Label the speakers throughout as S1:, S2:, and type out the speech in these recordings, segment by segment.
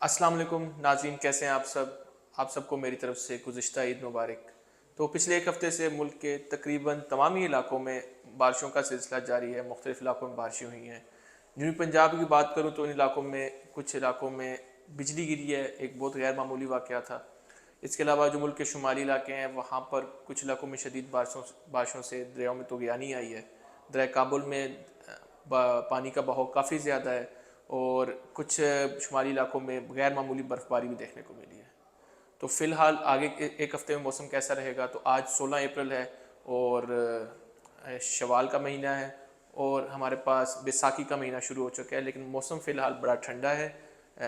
S1: अस्सलाम वालेकुम नाज़रीन, कैसे हैं आप सबको मेरी तरफ से गुज़िश्ता ईद मुबारक। तो पिछले एक हफ़्ते से मुल्क के तकरीबन तमाम ही इलाकों में बारिशों का सिलसिला जारी है। मुख्तलिफ़ इलाकों में बारिशें हुई हैं। जनूबी पंजाब की बात करूँ तो इन इलाकों में कुछ इलाकों में बिजली गिरी है, एक बहुत गैर मामूली वाक़या था। इसके अलावा जो मुल्क के शुमाली इलाके हैं वहाँ पर कुछ इलाकों में शदीद बारिशों से दरियाओं में तुग़यानी आई है। दरिया काबुल में पानी का बहाव काफ़ी ज़्यादा है और कुछ शुमाली इलाकों में गैर मामूली बर्फ़बारी भी देखने को मिली है। तो फ़िलहाल आगे एक हफ़्ते में मौसम कैसा रहेगा, तो आज 16 अप्रैल है और शवाल का महीना है और हमारे पास बैसाखी का महीना शुरू हो चुका है, लेकिन मौसम फ़िलहाल बड़ा ठंडा है।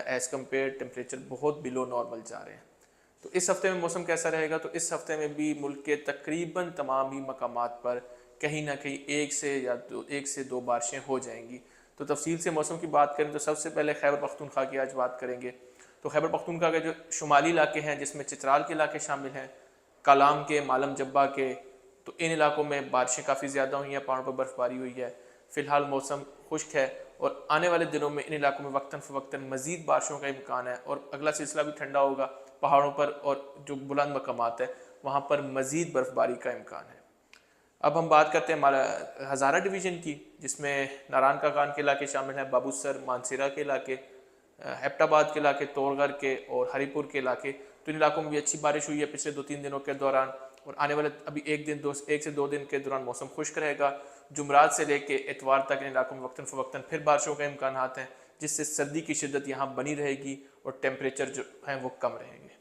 S1: एज़ कम्पेयर टेम्परेचर बहुत बिलो नॉर्मल जा रहे हैं। तो इस हफ़्ते में मौसम कैसा रहेगा, तो इस हफ़्ते में भी मुल्क के तकरीबन तमाम ही मकामात पर कहीं ना कहीं एक से दो बारिशें हो जाएंगी। तो तफसील से मौसम की बात करें तो सबसे पहले खैबर पख्तूनख्वा की आज बात करेंगे। तो खैबर पख्तूनख्वा के जो शुमाली इलाके हैं, जिसमें चित्राल के इलाके शामिल हैं, कालाम के, मालम जब्बा के, तो इन इलाकों में बारिशें काफ़ी ज़्यादा हुई हैं, पहाड़ों पर बर्फ़बारी हुई है। फ़िलहाल मौसम खुश्क है और आने वाले दिनों में इन इलाकों में वक्तन फ़वक्तन मज़ीद बारिशों का इम्कान है और अगला सिलसिला भी ठंडा होगा। पहाड़ों पर और जो बुलंद मकामात है वहाँ पर मज़ीद बर्फ़बारी का इम्कान है। अब हम बात करते हैं हज़ारा डिवीज़न की, जिसमें नारायण का खान के इलाके शामिल हैं, बाबूसर, मानसरा के इलाके, एबटाबाद के इलाके, तोड़गर के और हरीपुर के इलाके। तो इन इलाकों में भी अच्छी बारिश हुई है पिछले 2-3 दिनों के दौरान और आने वाले अभी एक से दो दिन के दौरान मौसम खुश्क रहेगा। जुमरात से लेके इतवार तक इन इलाकों में वक्तन फ़वक्तन फिर बारिशों का इम्कान हैं, जिससे सर्दी की शिद्दत यहाँ बनी रहेगी और टेम्परेचर जो हैं वो कम रहेंगे।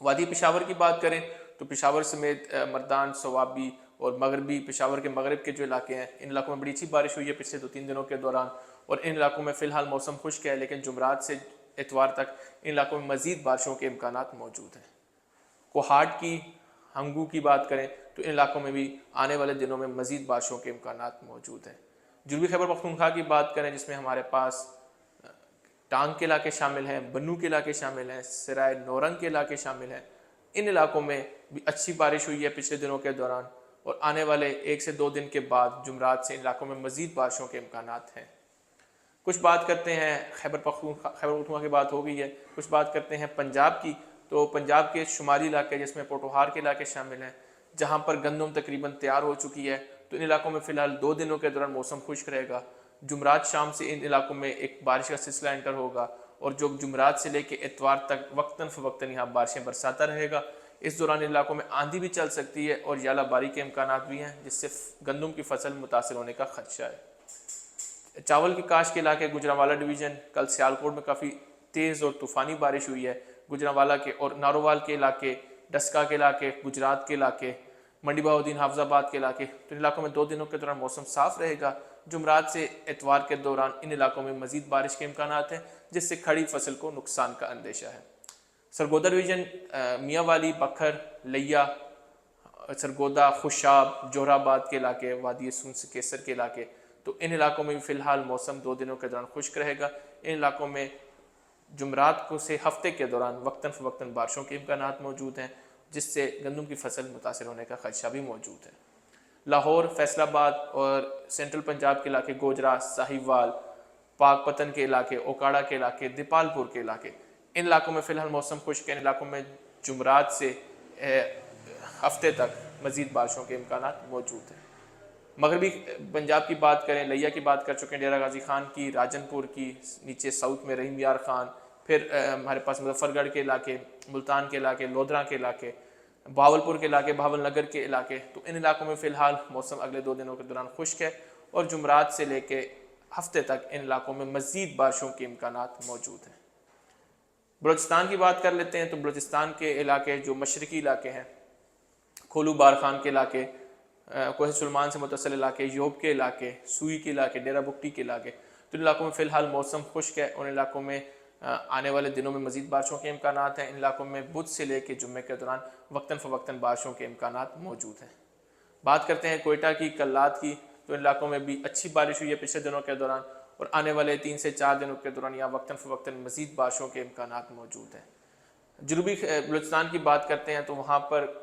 S1: वादी पेशावर की बात करें तो पेशावर समेत मर्दान, सवाबी और मगरबी पेशावर के मगरब के जो इलाके हैं, इन इलाकों में बड़ी अच्छी बारिश हुई है पिछले 2-3 दिनों के दौरान और इन इलाकों में फ़िलहाल मौसम खुश्क है, लेकिन जुमरात से इतवार तक इन इलाकों में मज़ीद बारिशों के इम्कान मौजूद हैं। कोहाट की, हंगू की बात करें तो इन इलाकों में भी आने वाले दिनों में मज़ीद बारिशों के इम्कान मौजूद हैं। जनूबी खैबर पख्तूनख्वा की बात करें, जिसमें हमारे पास टांग के इलाके शामिल हैं, बन्नू के इलाके शामिल हैं, सराय नौरंग के इलाके शामिल हैं। इन इलाकों में भी अच्छी बारिश हुई है पिछले दिनों के दौरान और आने वाले एक से दो दिन के बाद जुमरात से इन इलाकों में मज़ीद बारिशों के इम्कान हैं। कुछ बात करते हैं खैबर पख्तूनख्वा की बात हो गई है, कुछ बात करते हैं पंजाब की। तो पंजाब के शुमाली इलाके, जिसमें पोटोहार के इलाके शामिल हैं, जहाँ पर गंदम तकरीबन तैयार हो चुकी है, तो इन इलाकों में फ़िलहाल 2 दिनों के दौरान मौसम खुश्क रहेगा। जुमरात शाम से इन इलाकों में एक बारिश का सिलसिला एंटर होगा और जो जुमरात से लेकर इतवार तक वक्तन फ़वक्तन यहाँ बारिशें बरसाता रहेगा। इस दौरान इन इलाकों में आंधी भी चल सकती है और यालाबारी के इम्कान भी हैं, जिससे गंदम की फसल मुतासर होने का खदशा है। चावल की काश्त के इलाके गुजरांवाला डिवीज़न, कल सियालकोट में काफ़ी तेज़ और तूफ़ानी बारिश हुई है। गुजरांवाला के और नारोवाल के इलाके, डस्का के इलाके, गुजरात के इलाके, मंडी बहाउद्दीन, हाफजाबाद के इलाके, तो इन इलाकों में 2 दिनों के दौरान मौसम साफ़ रहेगा। जुमरात से इतवार के दौरान इन इलाकों में मज़ीद बारिश के इम्कान हैं, जिससे खड़ी फसल को नुकसान का अंदेशा है। सरगोदा डिवीज़न, मियाँ वाली, बखर, लिया, सरगोदा, खुशाब, जोहराबाद के इलाके, वादी सूंस केसर के इलाके, तो इन इलाकों में भी फ़िलहाल मौसम 2 दिनों के दौरान खुश्क रहेगा। इन इलाकों में जुमरात को से हफ्ते के दौरान वक्तन फ़वक्तन बारिशों के इम्कान मौजूद हैं, जिससे गंदम की फसल मुतासर होने का खदशा भी मौजूद है। लाहौर, फैसलाबाद और सेंट्रल पंजाब के इलाके, गोजरा, साहिवाल, पाकपतन के इलाके, ओकाड़ा के इलाके, दीपालपुर के इलाके, इन इलाकों में फ़िलहाल मौसम खुश्क है। इन इलाकों में जुमरात से हफ्ते तक मज़ीद बारिशों के इम्कान मौजूद हैं। मगरबी पंजाब की बात करें, लिया की बात कर चुके हैं, डेरा गाजी खान की, राजनपुर की, नीचे साउथ में रहीम यार खान, फिर हमारे पास मुजफ्फरगढ़ के इलाके, मुल्तान के इलाके, लोधरा के इलाके, भावलपुर के इलाके, भावलनगर के इलाके, तो इन इलाकों में फ़िलहाल मौसम अगले 2 दिनों के दौरान खुश्क है और जुमरात से लेके हफ्ते तक इन इलाकों में मज़ीद बारिशों के इम्कान मौजूद हैं। बलूचिस्तान की बात कर लेते हैं। तो बलूचिस्तान के इलाके जो मशरकी इलाके हैं, खोलू बार खान के इलाके, कोह सुलमान से मुतसिल इलाके, योब के इलाके, सुई के इलाके, डेरा बुक्टी के इलाके, तो इन इलाकों में फ़िलहाल मौसम खुश्क है। उन इलाकों में आने वाले दिनों में मज़ीद बारिशों के इम्कान हैं। इन इलाकों में बुध से लेकर जुम्मे के दौरान वक्तन फ़वक्तन बारिशों के इम्कान मौजूद हैं। बात करते हैं कोयटा की, कल्लात की, तो इन इलाकों में भी अच्छी बारिश हुई है पिछले दिनों के दौरान और आने वाले 3 से 4 दिनों के दौरान यहाँ वक्तन फ़वक्तन मज़ीद बारिशों के इम्कान मौजूद हैं। जनूबी बलूचिस्तान की बात करते हैं तो वहाँ पर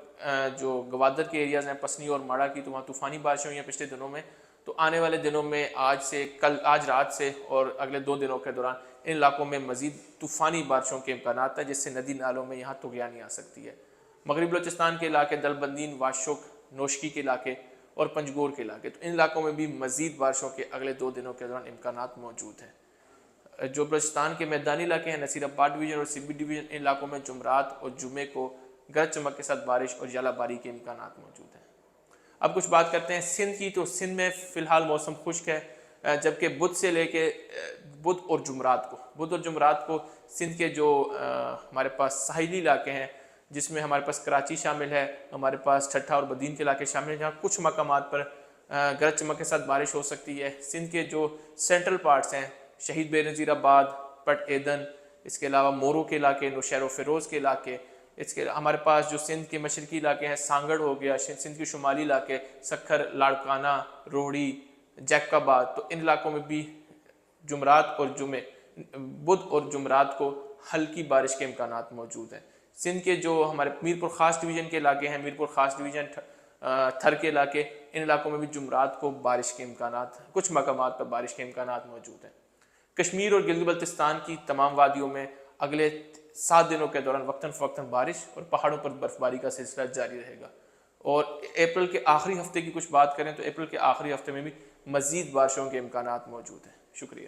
S1: जो गवादर के एरियाज़ हैं, पसनी और माड़ा की, तो वहाँ तूफ़ानी बारिशें हुई हैं पिछले दिनों में। تو آنے والے دنوں میں آج رات سے اور اگلے 2 دنوں کے دوران ان علاقوں میں مزید طوفانی بارشوں کے امکانات ہیں، جس سے ندی نالوں میں یہاں طغیانی آ سکتی ہے۔ مغربی بلوچستان کے علاقے، دلبندین، واشک، نوشکی کے علاقے اور پنجگور کے علاقے، تو ان علاقوں میں بھی مزید بارشوں کے اگلے 2 دنوں کے دوران امکانات موجود ہیں۔ جو بلوچستان کے میدانی علاقے ہیں، نصیر آباد ڈویژن اور سبی ڈویژن، ان علاقوں میں جمعرات اور جمعے کو گرج چمک کے ساتھ بارش اور ژالہ باری کے امکانات موجود ہیں۔ اب کچھ بات کرتے ہیں سندھ کی، تو سندھ میں فی الحال موسم خشک ہے، جبکہ بدھ سے لے کے بدھ اور جمعرات کو سندھ کے جو ہمارے پاس ساحلی علاقے ہیں، جس میں ہمارے پاس کراچی شامل ہے، ہمارے پاس ٹھٹھا اور بدین کے علاقے شامل ہیں، جہاں کچھ مقامات پر گرج چمک کے ساتھ بارش ہو سکتی ہے۔ سندھ کے جو سینٹرل پارٹس ہیں، شہید بےنظیر آباد، پٹ ایدن، اس کے علاوہ مورو کے علاقے، نوشہر و فیروز کے علاقے، اس کے ہمارے پاس جو سندھ کے مشرقی علاقے ہیں، سانگڑ ہو گیا، سندھ کے شمالی علاقے، سکھر، لاڑکانہ، روہڑی، جیکب آباد، تو ان علاقوں میں بھی بدھ اور جمعرات کو ہلکی بارش کے امکانات موجود ہیں۔ سندھ کے جو ہمارے میرپور خاص ڈویژن کے علاقے ہیں، میرپور خاص ڈویژن، تھر کے علاقے، ان علاقوں میں بھی جمعرات کو بارش کے امکانات، کچھ مقامات پر بارش کے امکانات موجود ہیں۔ کشمیر اور گلگت بلتستان کی تمام وادیوں میں اگلے 7 دنوں کے دوران وقتاً فوقتاً بارش اور پہاڑوں پر برف باری کا سلسلہ جاری رہے گا۔ اور اپریل کے آخری ہفتے کی کچھ بات کریں تو اپریل کے آخری ہفتے میں بھی مزید بارشوں کے امکانات موجود ہیں۔ شکریہ۔